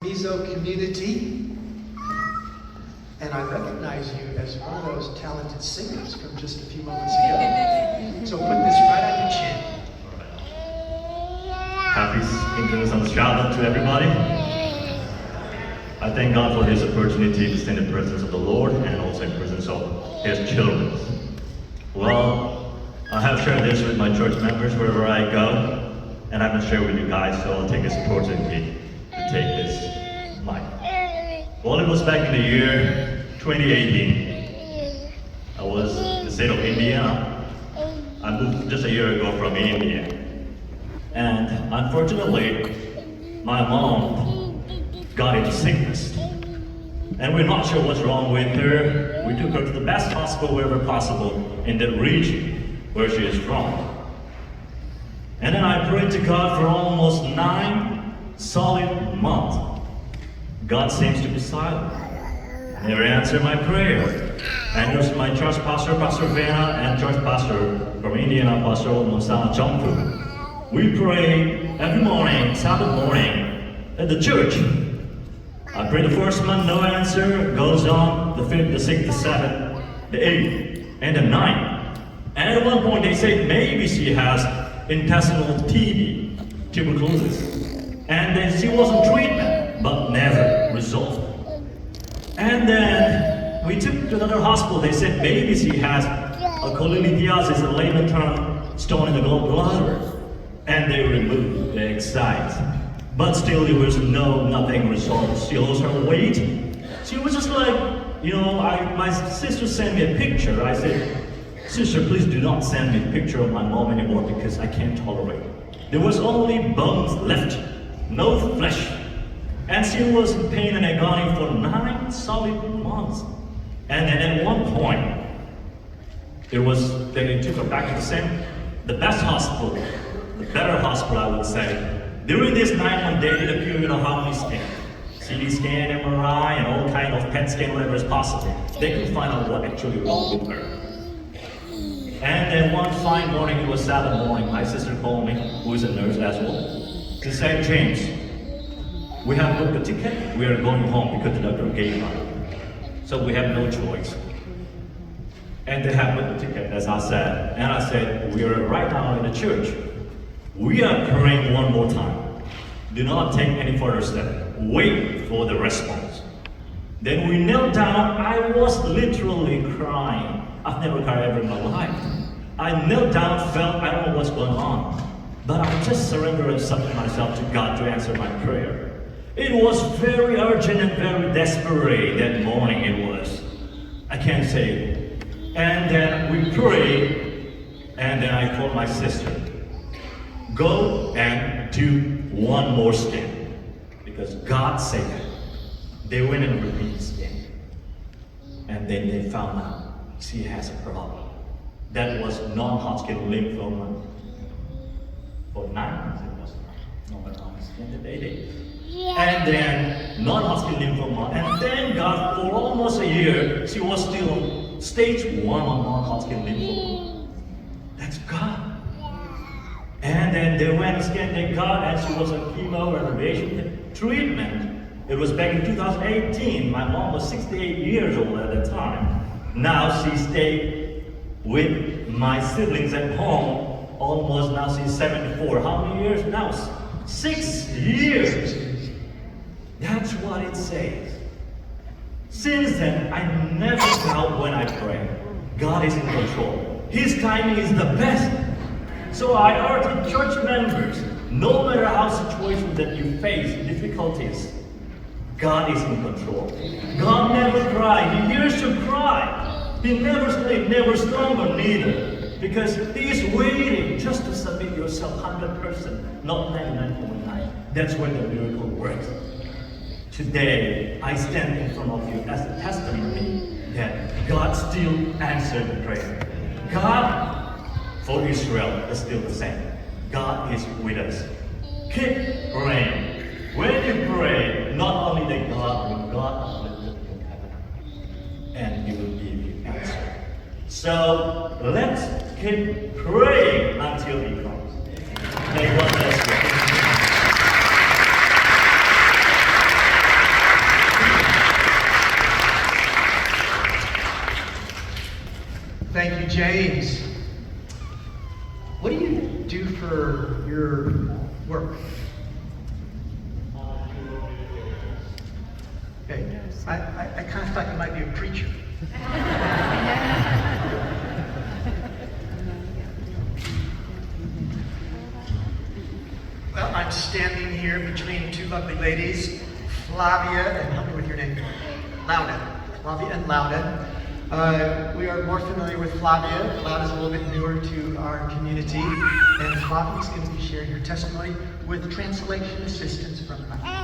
Mizo community, and I recognize you as one of those talented singers from just a few moments ago. So put this right on your chin. Happy International Sabbath to everybody. I thank God for this opportunity to stand in the presence of the Lord and also in the presence of His children. Well, I have shared this with my church members wherever I go, and I haven't shared with you guys, so I'll take this opportunity to take this mic. Well, it was back in the year 2018. I was in the state of Indiana. I moved just a year ago from India. And unfortunately, my mom got into sickness. And we're not sure what's wrong with her. We took her to the best hospital wherever possible in the region where she is from. And then I prayed to God for almost 9 solid months. God seems to be silent. Never answered my prayer. And it was my church pastor, Pastor Vena, and church pastor from Indiana, Pastor Musama Jompu. We pray every morning, Sabbath morning, at the church. I pray the first month, no answer, goes on, the 5th, the 6th, the 7th, the 8th, and the 9th. And at one point they said maybe she has intestinal TB, tuberculosis. And then she was on treatment, but never resolved. And then we took to another hospital, they said maybe she has a cholelithiasis, a layman term, stone in the gallbladder. And they removed the excites. But still there was nothing resolved. She lost her weight. She was just like, my sister sent me a picture. I said, sister, please do not send me a picture of my mom anymore because I can't tolerate it. There was only bones left, no flesh. And she was in pain and agony for 9 solid months. And then at one point, they took her back to the best hospital, the better hospital, I would say. During this 9-month, they did a period of how many scans? CT scan, MRI, and all kind of PET scan, whatever is possible. They could find out what actually wrong with her. And then one fine morning, it was Sabbath morning, my sister called me, who is a nurse as well. She said, James, we have booked a ticket. We are going home because the doctor gave up. So we have no choice. And they have booked the ticket, as I said. And I said, we are right now in the church. We are praying one more time. Do not take any further step. Wait for the response. Then we knelt down. I was literally crying. I've never cried ever in my life. I knelt down, felt, I don't know what's going on. But I just surrendered and submitted myself to God to answer my prayer. It was very urgent and very desperate that morning it was. I can't say it. And then we prayed, and then I called my sister. Go and do one more scan. Because God said it. They went and repeated the scan. And then they found out she has a problem. That was non-Hodgkin lymphoma. For 9 months it was non-Hodgkin scan that they did. And then non-Hodgkin lymphoma. And thank God for almost a year, she was still stage 1 of non-Hodgkin lymphoma. That's God. And then they went and scanned their God, and she was on chemo and radiation treatment. It was back in 2018. My mom was 68 years old at the time. Now she stayed with my siblings at home. Almost now she's 74. How many years now? 6 years. That's what it says. Since then, I never doubt when I pray. God is in control. His timing is the best. So I urge the church members, no matter how situations that you face, difficulties, God is in control. God never cried. He hears you cry. He never sleeps, never slumber neither. Because He is waiting just to submit yourself 100%, not 99.9. That's when the miracle works. Today, I stand in front of you as a testimony that God still answered the prayer. God for Israel is still the same. God is with us. Keep praying. When you pray, not only that God will look in heaven, and He will give you answer. So let's keep praying until He comes. May God bless you. James. What do you do for your work? Okay, I kind of thought you might be a preacher. Well, I'm standing here between two lovely ladies, Flavia, and help me with your name, Lauda. Flavia and Lauda. We are more familiar with Flavia. Lauda's a little bit newer to our community, and Flavia's going to be sharing her testimony with translation assistance from us.